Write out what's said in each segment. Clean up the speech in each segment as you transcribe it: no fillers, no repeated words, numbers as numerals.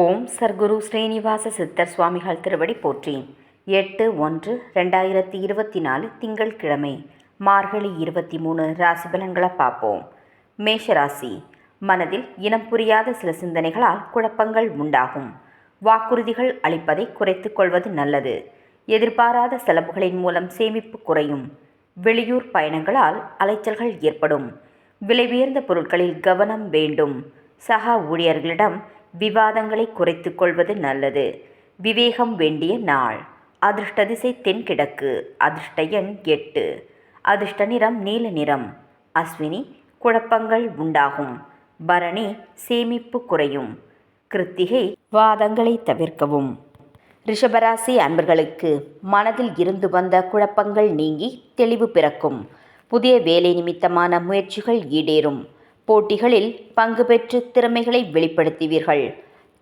ஓம் சர்க்குரு ஸ்ரீனிவாச சித்தர் சுவாமிகள் திருவடி போற்றி. 8/1/2024 திங்கட்கிழமை, மார்கழி 23 ராசி பலன்களை பார்ப்போம். மேஷராசி. மனதில் இனம் புரியாத சில சிந்தனைகளால் குழப்பங்கள் உண்டாகும். வாக்குறுதிகள் அளிப்பதை குறைத்துக் கொள்வது நல்லது. எதிர்பாராத செலவுகளின் மூலம் சேமிப்பு குறையும். வெளியூர் பயணங்களால் அலைச்சல்கள் ஏற்படும். விலை உயர்ந்த பொருட்களில் கவனம் வேண்டும். சக ஊழியர்களிடம் விவாதங்களை குறைத்துக் கொள்வது நல்லது. விவேகம் வேண்டிய நாள். அதிர்ஷ்ட திசை தென்கிழக்கு. அதிர்ஷ்ட எண் 8. அதிர்ஷ்ட நிறம் நீல நிறம். அஸ்வினி குழப்பங்கள் உண்டாகும். பரணி சேமிப்பு குறையும். கிருத்திகை வாதங்களை தவிர்க்கவும். ரிஷபராசி அன்பர்களுக்கு மனதில் இருந்து வந்த குழப்பங்கள் நீங்கி தெளிவு பிறக்கும். புதிய வேலை நிமித்தமான முயற்சிகள் ஈடேறும். போட்டிகளில் பங்கு பெற்று திறமைகளை வெளிப்படுத்துவீர்கள்.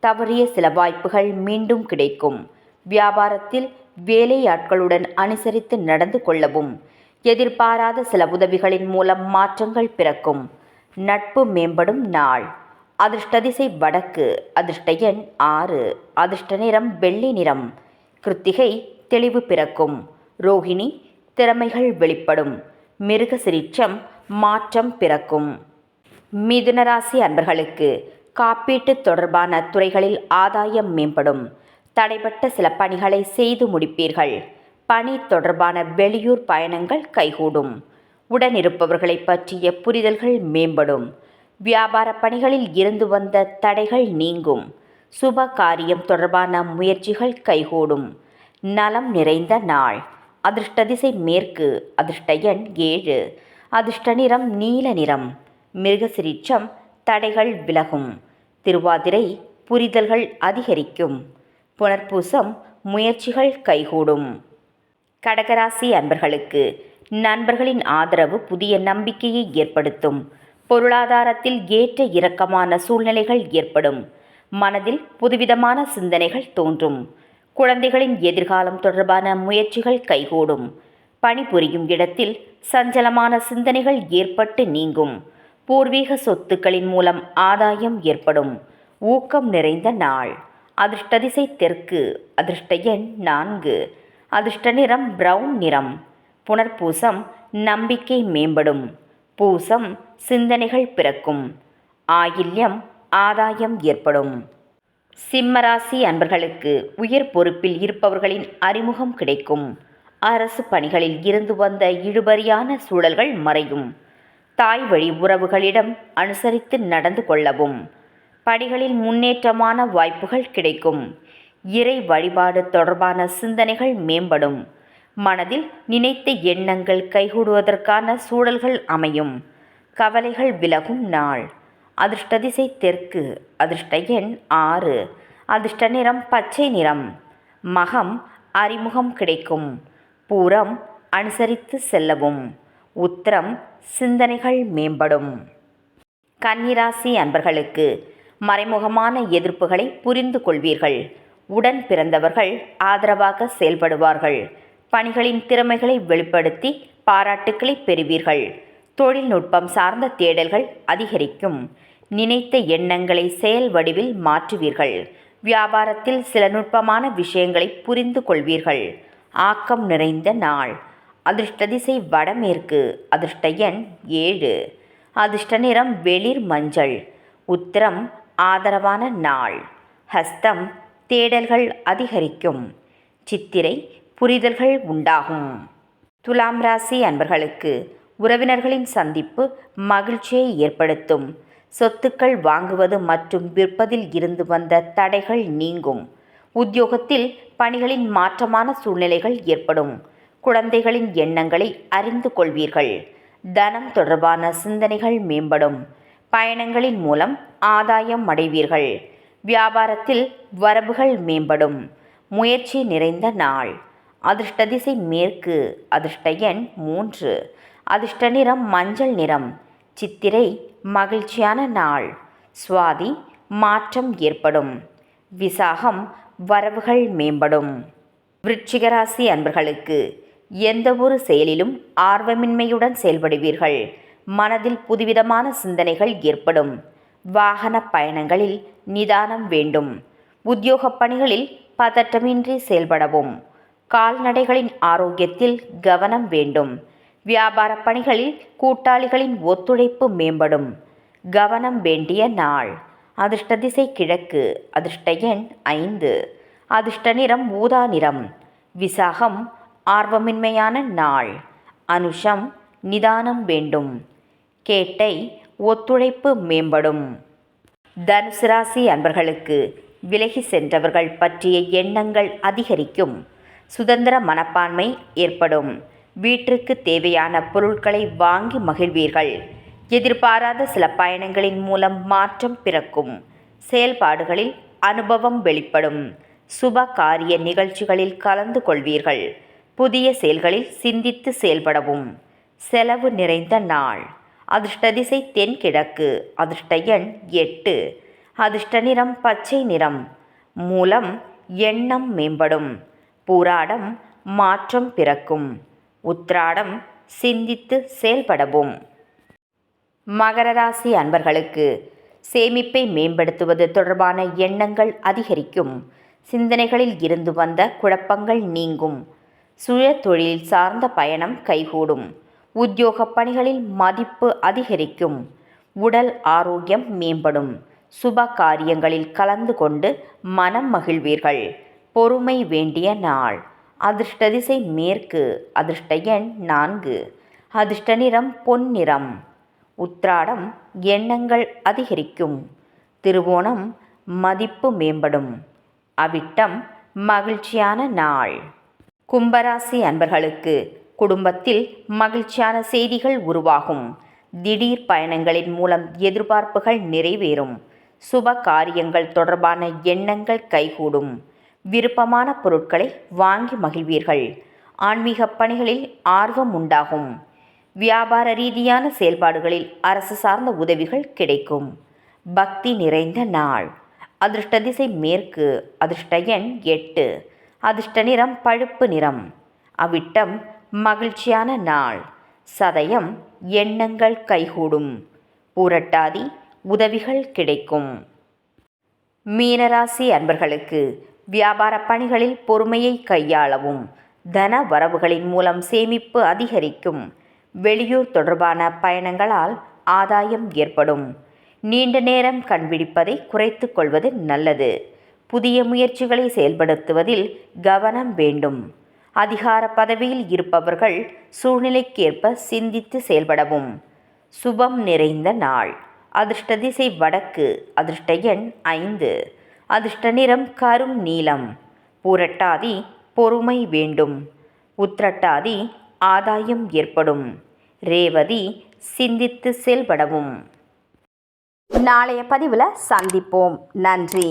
தவறிய சில வாய்ப்புகள் மீண்டும் கிடைக்கும். வியாபாரத்தில் வேலையாட்களுடன் அனுசரித்து நடந்து கொள்ளவும். எதிர்பாராத சில உதவிகளின் மூலம் மாற்றங்கள் பிறக்கும். நட்பு மேம்படும் நாள். அதிர்ஷ்ட திசை வடக்கு. அதிர்ஷ்ட எண் 6. அதிர்ஷ்ட நிறம் வெள்ளி நிறம். கிருத்திகை தெளிவு பிறக்கும். ரோகிணி திறமைகள் வெளிப்படும். மிருகசிரிச்சம் மாற்றம் பிறக்கும். மிதுனராசி அன்பர்களுக்கு காப்பீட்டு தொடர்பான துறைகளில் ஆதாயம் மேம்படும். தடைப்பட்ட சில பணிகளை செய்து முடிப்பீர்கள். பணி தொடர்பான வெளியூர் பயணங்கள் கைகூடும். உடனிருப்பவர்களை பற்றிய புரிதல்கள் மேம்படும். வியாபார பணிகளில் இருந்து வந்த தடைகள் நீங்கும். சுப காரியம் தொடர்பான முயற்சிகள் கைகூடும். நலம் நிறைந்த நாள். அதிர்ஷ்ட திசை மேற்கு. அதிர்ஷ்ட எண் 7. அதிர்ஷ்ட நிறம் நீல நிறம். மிருகசிரிச்சம் தடைகள் விலகும். திருவாதிரை புரிதல்கள் அதிகரிக்கும். புனர்பூசம் முயற்சிகள் கைகூடும். கடகராசி அன்பர்களுக்கு நண்பர்களின் ஆதரவு புதிய நம்பிக்கையை ஏற்படுத்தும். பொருளாதாரத்தில் ஏற்ற இறக்கமான சூழ்நிலைகள் ஏற்படும். மனதில் புதுவிதமான சிந்தனைகள் தோன்றும். குழந்தைகளின் எதிர்காலம் தொடர்பான முயற்சிகள் கைகூடும். பணிபுரியும் இடத்தில் சஞ்சலமான சிந்தனைகள் ஏற்பட்டு நீங்கும். பூர்வீக சொத்துக்களின் மூலம் ஆதாயம் ஏற்படும். ஊக்கம் நிறைந்த நாள். அதிர்ஷ்ட திசை தெற்கு. அதிர்ஷ்ட எண் 4. அதிர்ஷ்ட நிறம் பிரவுன் நிறம். புனர்பூசம் நம்பிக்கை மேம்படும். பூசம் சிந்தனைகள் பிறக்கும். ஆயில்யம் ஆதாயம் ஏற்படும். சிம்மராசி அன்பர்களுக்கு உயர் பொறுப்பில் இருப்பவர்களின் அறிமுகம் கிடைக்கும். அரசு பணிகளில் இருந்து வந்த இழுபறியான சூழல்கள் மறையும். தாய் வழி உறவுகளிடம் அனுசரித்து நடந்து கொள்ளவும். பணிகளில் முன்னேற்றமான வாய்ப்புகள் கிடைக்கும். இறை வழிபாடு தொடர்பான சிந்தனைகள் மேம்படும். மனதில் நினைத்த எண்ணங்கள் கைகூடுவதற்கான சூழல்கள் அமையும். கவலைகள் விலகும் நாள். அதிர்ஷ்ட திசை தெற்கு. அதிர்ஷ்ட எண் 6. அதிர்ஷ்ட நிறம் பச்சை நிறம். மகம் அறிமுகம் கிடைக்கும். பூரம் அனுசரித்து செல்லவும். உத்திரம் சிந்தனைகள் மேம்படும். கன்னிராசி அன்பர்களுக்கு மறைமுகமான எதிர்ப்புகளை புரிந்து கொள்வீர்கள். உடன் பிறந்தவர்கள் ஆதரவாக செயல்படுவார்கள். பணிகளின் திறமைகளை வெளிப்படுத்தி பாராட்டுக்களை பெறுவீர்கள். தொழில்நுட்பம் சார்ந்த தேடல்கள் அதிகரிக்கும். நினைத்த எண்ணங்களை செயல் வடிவில் மாற்றுவீர்கள். வியாபாரத்தில் சில நுட்பமான விஷயங்களை புரிந்து கொள்வீர்கள். ஆக்கம் நிறைந்த நாள். அதிர்ஷ்ட திசை வடமேற்கு. அதிர்ஷ்ட எண் 7. அதிர்ஷ்ட நிறம் வெளிர் மஞ்சள். உத்திரம் ஆதரவான நாள். ஹஸ்தம் தேடல்கள் அதிகரிக்கும். சித்திரை புரிதல்கள் உண்டாகும். துலாம் ராசி அன்பர்களுக்கு உறவினர்களின் சந்திப்பு மகிழ்ச்சியை ஏற்படுத்தும். சொத்துக்கள் வாங்குவது மற்றும் விற்பதில் இருந்து வந்த தடைகள் நீங்கும். உத்தியோகத்தில் பணிகளின் மாற்றமான சூழ்நிலைகள் ஏற்படும். குழந்தைகளின் எண்ணங்களை அறிந்து கொள்வீர்கள். தனம் தொடர்பான சிந்தனைகள் மேம்படும். பயணங்களின் மூலம் ஆதாயம் அடைவீர்கள். வியாபாரத்தில் வரவுகள் மேம்படும். முயற்சி நிறைந்த நாள். அதிர்ஷ்ட திசை மேற்கு. அதிர்ஷ்ட எண் 3. அதிர்ஷ்ட நிறம் மஞ்சள் நிறம். சித்திரை மகிழ்ச்சியான நாள். சுவாதி மாற்றம் ஏற்படும். விசாகம் வரவுகள் மேம்படும். விருச்சிகராசி அன்பர்களுக்கு எந்த ஒரு செயலிலும் ஆர்வமின்மையுடன் செயல்படுவீர்கள். மனதில் புதுவிதமான சிந்தனைகள் ஏற்படும். வாகன பயணங்களில் நிதானம் வேண்டும். உத்தியோகப் பணிகளில் பதட்டமின்றி செயல்படவும். கால்நடைகளின் ஆரோக்கியத்தில் கவனம் வேண்டும். வியாபார பணிகளில் கூட்டாளிகளின் ஒத்துழைப்பு மேம்படும். கவனம் வேண்டிய நாள். அதிர்ஷ்ட திசை கிழக்கு. அதிர்ஷ்ட எண் 5. அதிர்ஷ்ட நிறம் ஊதா நிறம். விசாகம் ஆர்வமின்மையான நாள். அனுஷம் நிதானம் வேண்டும். கேட்டை ஒத்துழைப்பு மேம்படும். தனுசு ராசி அன்பர்களுக்கு விலகி சென்றவர்கள் பற்றிய எண்ணங்கள் அதிகரிக்கும். சுதந்திர மனப்பான்மை ஏற்படும். வீட்டிற்கு தேவையான பொருட்களை வாங்கி மகிழ்வீர்கள். எதிர்பாராத சில பயணங்களின் மூலம் மாற்றம் பிறக்கும். செயல்பாடுகளில் அனுபவம் வெளிப்படும். சுப காரிய நிகழ்ச்சிகளில் கலந்து கொள்வீர்கள். புதிய செயல்களில் சிந்தித்து செயல்படவும். செலவு நிறைந்த நாள். அதிர்ஷ்ட திசை தென்கிழக்கு. அதிர்ஷ்ட எண் 8. அதிர்ஷ்ட நிறம் பச்சை நிறம். மூலம் எண்ணம் மேம்படும். பூராடம் மாற்றம் பிறக்கும். உத்திராடம் சிந்தித்து செயல்படவும். மகர ராசி அன்பர்களுக்கு சேமிப்பை மேம்படுத்துவது தொடர்பான எண்ணங்கள் அதிகரிக்கும். சிந்தனைகளில் இருந்து வந்த குழப்பங்கள் நீங்கும். சுய தொழில் சார்ந்த பயணம் கைகூடும். உத்தியோக பணிகளில் மதிப்பு அதிகரிக்கும். உடல் ஆரோக்கியம் மேம்படும். சுப காரியங்களில் கலந்து கொண்டு மனம் மகிழ்வீர்கள். பொறுமை வேண்டிய நாள். அதிர்ஷ்ட திசை மேற்கு. அதிர்ஷ்ட எண் 4. அதிர்ஷ்ட நிறம் பொன்னிறம். உத்திராடம் எண்ணங்கள் அதிகரிக்கும். திருவோணம் மதிப்பு மேம்படும். அவிட்டம் மகிழ்ச்சியான நாள். கும்பராசி அன்பர்களுக்கு குடும்பத்தில் மகிழ்ச்சியான செய்திகள் உருவாகும். திடீர் பயணங்களின் மூலம் எதிர்பார்ப்புகள் நிறைவேறும். சுப காரியங்கள் தொடர்பான எண்ணங்கள் கைகூடும். விருப்பமான பொருட்களை வாங்கி மகிழ்வீர்கள். ஆன்மீக பணிகளில் ஆர்வம் உண்டாகும். வியாபார ரீதியான செயல்பாடுகளில் அரசு சார்ந்த உதவிகள் கிடைக்கும். பக்தி நிறைந்த நாள். அதிர்ஷ்ட திசை மேற்கு. அதிர்ஷ்ட எண் 8. அதிர்ஷ்ட நிறம் பழுப்பு நிறம். அவிட்டம் மகிழ்ச்சியான நாள். சதயம் எண்ணங்கள் கைகூடும். பூரட்டாதி உதவிகள் கிடைக்கும். மீனராசி அன்பர்களுக்கு வியாபார பணிகளில் பொறுமையை கையாளவும். தன வரவுகளின் மூலம் சேமிப்பு அதிகரிக்கும். வெளியூர் தொடர்பான பயணங்களால் ஆதாயம் ஏற்படும். நீண்ட நேரம் கண்பிடிப்பதை குறைத்து கொள்வது நல்லது. புதிய முயற்சிகளை செயல்படுத்துவதில் கவனம் வேண்டும். அதிகார பதவியில் இருப்பவர்கள் சூழ்நிலைக்கேற்ப சிந்தித்து செயல்படவும். சுபம் நிறைந்த நாள். அதிர்ஷ்ட திசை வடக்கு. அதிர்ஷ்ட எண் 5. அதிர்ஷ்ட நிறம் கரும் நீலம். பூரட்டாதி பொறுமை வேண்டும். உத்திரட்டாதி ஆதாயம் ஏற்படும். ரேவதி சிந்தித்து செயல்படவும். நாளைய பதிவில் சந்திப்போம். நன்றி.